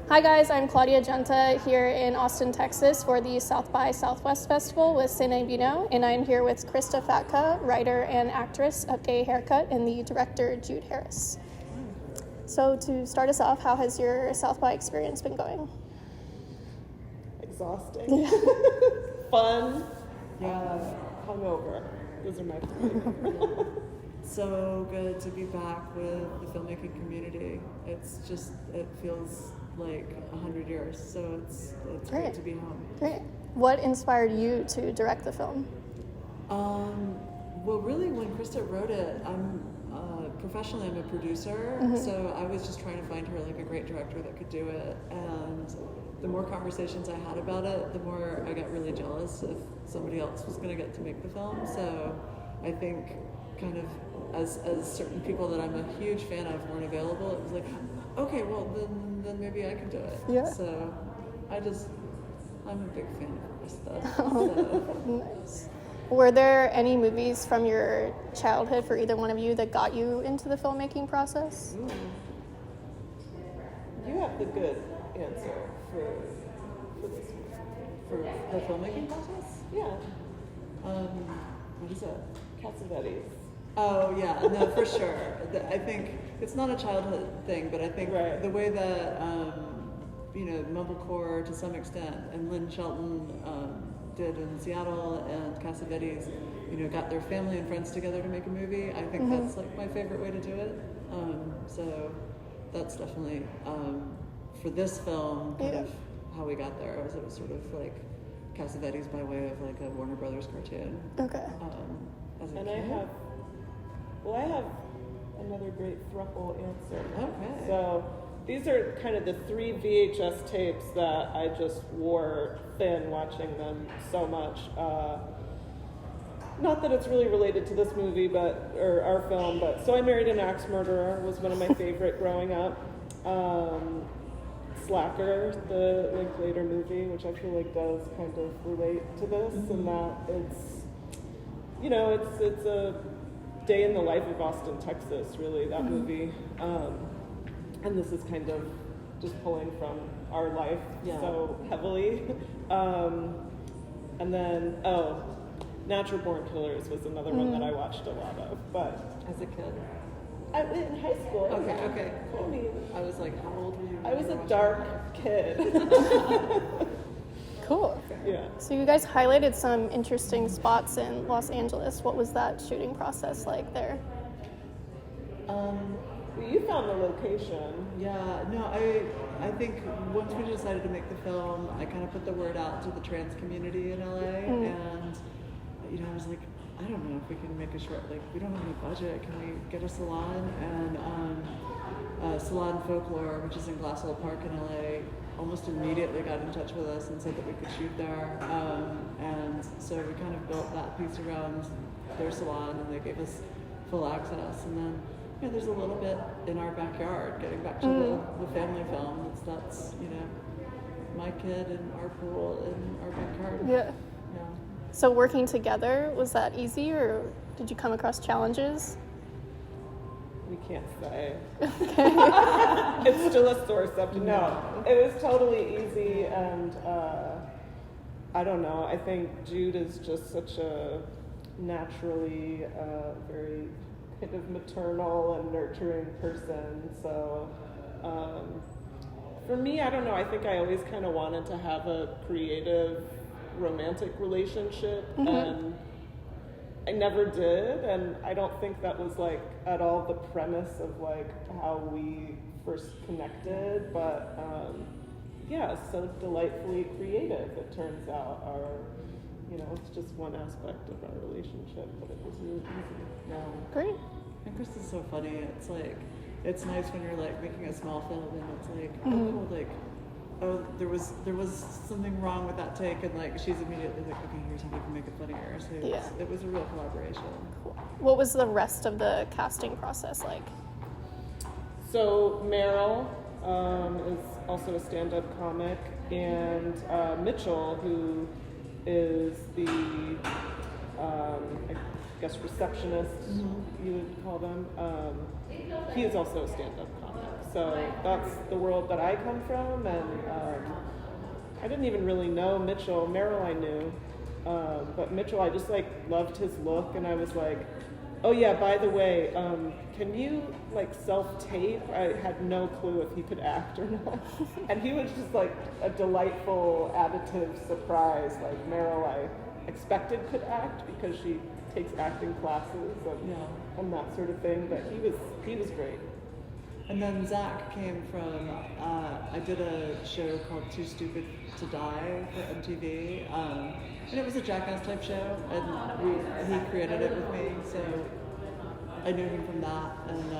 Hi guys, I'm Claudia Genta here in Austin, Texas for the South by Southwest Festival with CineVino, and I'm here with Krista Fatka, writer and actress of Gay Haircut, and the director Jude Harris. So to start us off, how has your South by experience been going? Exhausting. Fun. Hungover. Those are my three. So good to be back with the filmmaking community. It feels like 100 years, so it's great to be home. Great. What inspired you to direct the film? Well, really, when Krista wrote it, professionally I'm a producer, so I was just trying to find her like a great director that could do it. And the more conversations I had about it, the more I got really jealous if somebody else was going to get to make the film. So I think kind of as certain people that I'm a huge fan of weren't available, it was like, okay, well then maybe I can do it. Yeah. So I'm a big fan of Krista. So. Nice. Were there any movies from your childhood for either one of you that got you into the filmmaking process? Ooh. You have the good answer for this one. For the filmmaking process? Yeah. What is it? Cassavetes. Oh yeah, no, for sure. I think it's not a childhood thing, but I think the way that mumblecore to some extent, and Lynn Shelton did in Seattle, and Cassavetes, got their family and friends together to make a movie. I think that's like my favorite way to do it. So that's definitely for this film kind of how we got there. It was sort of like Cassavetes by way of like a Warner Brothers cartoon. Okay. I have another great thruple answer. Okay. So these are kind of the 3 VHS tapes that I just wore thin watching them so much. Not that it's really related to this movie, or our film, but So I Married an Axe Murderer was one of my favorite growing up. Slacker, the Linklater movie, which I feel like does kind of relate to this, and that it's a day in the life of Austin, Texas, really, that movie. And this is kind of just pulling from our life so heavily. And then, Natural Born Killers was another one that I watched a lot of, but As a kid? in high school. Okay, cool. I mean, I was like, how old were you? I was a dark kid. Cool. Yeah. So you guys highlighted some interesting spots in Los Angeles. What was that shooting process like there? You found the location. Yeah, no, I think once we decided to make the film, I kind of put the word out to the trans community in LA, and I was like, I don't know if we can make a short, like, we don't have any budget, can we get a salon? And Salon Folklore, which is in Glassell Park in LA, almost immediately got in touch with us and said that we could shoot there. And so we kind of built that piece around their salon, and they gave us full access. And then, there's a little bit in our backyard, getting back to the family film. That's my kid and our pool in our backyard. Yeah. Yeah. So working together, was that easy, or did you come across challenges? We can't say. Okay. It's still a sore subject. No, it was totally easy, and I don't know. I think Jude is just such a naturally very kind of maternal and nurturing person. So for me, I don't know. I think I always kind of wanted to have a creative, romantic relationship, and I never did, and I don't think that was like at all the premise of like how we first connected, but so delightfully creative, it turns out. It's just one aspect of our relationship, but it was really easy. Yeah. Great. And Krista's so funny. It's like, it's nice when you're like making a small film and it's like, oh, cool, like, oh, there was something wrong with that take, and like she's immediately like, okay, here's how we can make it funnier. So it was a real collaboration. Cool. What was the rest of the casting process like? So Meryl is also a stand-up comic, and Mitchell, who is the I guess receptionist, you would call them. He is also a stand-up comic. so that's the world that I come from, and I didn't even really know Mitchell. Meryl I knew, but Mitchell, I just like loved his look, and I was like, oh yeah, by the way, can you like self-tape? I had no clue if he could act or not. And he was just like a delightful additive surprise. Like Meryl, I expected could act because she takes acting classes and that sort of thing, but he was great. And then Zach came from, I did a show called Too Stupid to Die for MTV, and it was a Jackass type show, and he created it with me, so I knew him from that, and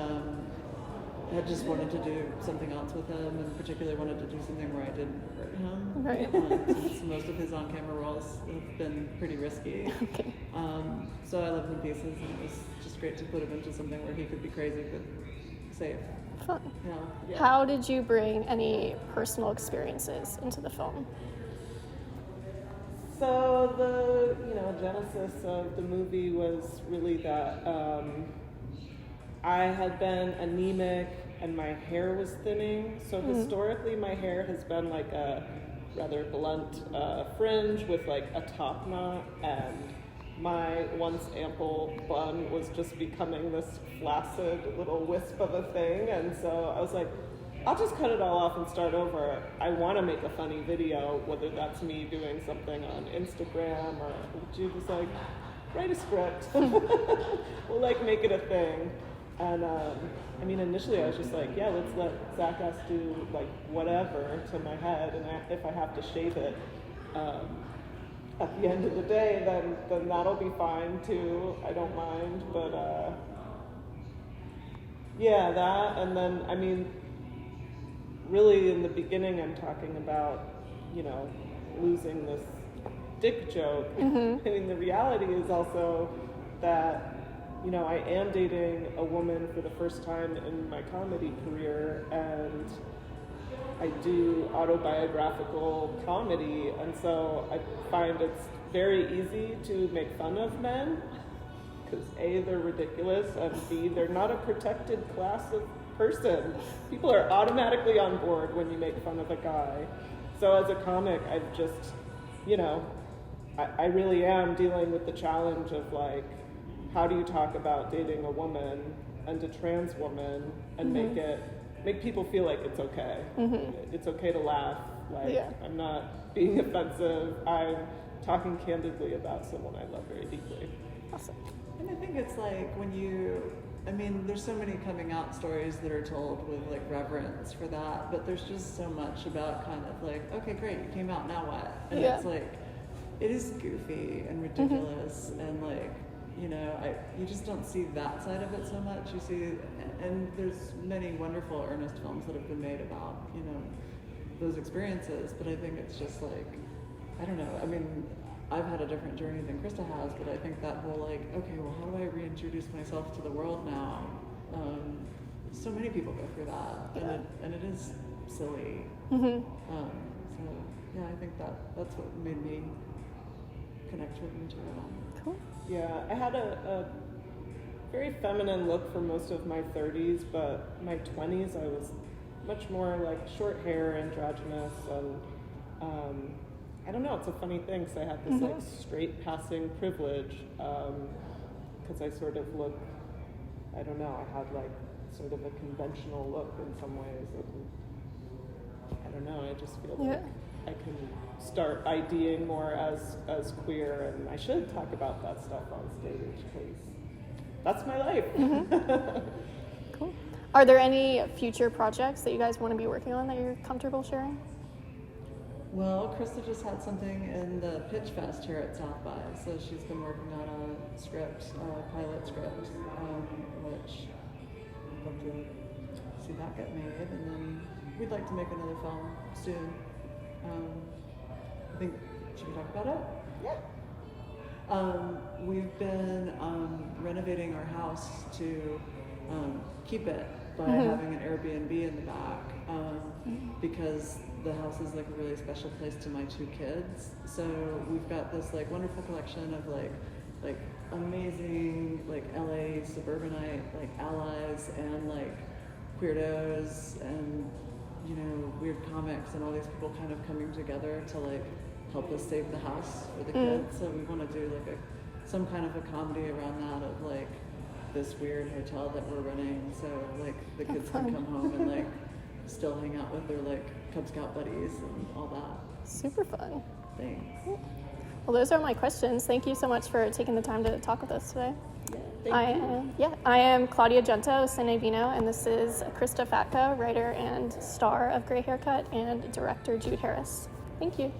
I just wanted to do something else with him, and particularly wanted to do something where I didn't hurt him, Right. Since most of his on-camera roles have been pretty risky. Okay. So I loved him pieces, and it was just great to put him into something where he could be crazy but safe. Fun. Yeah. How did you bring any personal experiences into the film? So the genesis of the movie was really that I had been anemic and my hair was thinning. So historically my hair has been like a rather blunt fringe with like a top knot, and my once ample bun was just becoming this flaccid little wisp of a thing. And so I was like, I'll just cut it all off and start over. I want to make a funny video, whether that's me doing something on Instagram or Jude was like, write a script. We'll like make it a thing. And I mean, initially I was just like, yeah, let's let Zach do like whatever to my head, and if I have to shave it at the end of the day, then that'll be fine too. I don't mind, but yeah, that. And then I mean, really in the beginning I'm talking about, losing this dick joke. I mean, the reality is also that, I am dating a woman for the first time in my comedy career, and I do autobiographical comedy, and so I find it's very easy to make fun of men, because A, they're ridiculous, and B, they're not a protected class of person. People are automatically on board when you make fun of a guy. So as a comic, I've just, I really am dealing with the challenge of like, how do you talk about dating a woman and a trans woman and make people feel like it's okay. It's okay to laugh. Like, I'm not being offensive. I'm talking candidly about someone I love very deeply. Awesome. And I think it's like there's so many coming out stories that are told with like reverence for that, but there's just so much about kind of like, okay, great, you came out, now what? And it's like, it is goofy and ridiculous, and like, you just don't see that side of it so much. You see, and there's many wonderful earnest films that have been made about, those experiences, but I think it's just like, I don't know, I mean, I've had a different journey than Krista has, but I think that whole like, okay, well, how do I reintroduce myself to the world now? So many people go through that, and it is silly. So yeah, I think that's what made me connect with the material. Cool. Yeah, I had a very feminine look for most of my 30s, but my 20s I was much more like short hair, androgynous, and I don't know, it's a funny thing because I had this like straight passing privilege, because I sort of look, I don't know, I had like sort of a conventional look in some ways, and I don't know, I just feel like I can start IDing more as queer, and I should talk about that stuff on stage because that's my life. Cool. Are there any future projects that you guys want to be working on that you're comfortable sharing? Well, Krista just had something in the Pitch Fest here at South by, so she's been working on a script, a pilot script, which I'd love to see that get made, and then we'd like to make another film soon. I think, should we talk about it? Yeah. We've been renovating our house to keep it by having an Airbnb in the back, because the house is like a really special place to my two kids. So we've got this like wonderful collection of like amazing like LA suburbanite like allies and like weirdos and, you know, weird comics and all these people kind of coming together to like help us save the house for the kids. So we want to do like some kind of a comedy around that of like this weird hotel that we're running, so like the kids can come home and like still hang out with their like Cub Scout buddies and all that. Super fun. Thanks. Well, those are my questions. Thank you so much for taking the time to talk with us today. I am Claudia Gento, CineVino, and this is Krista Fatka, writer and star of Gay Haircut, and director Jude Harris. Thank you.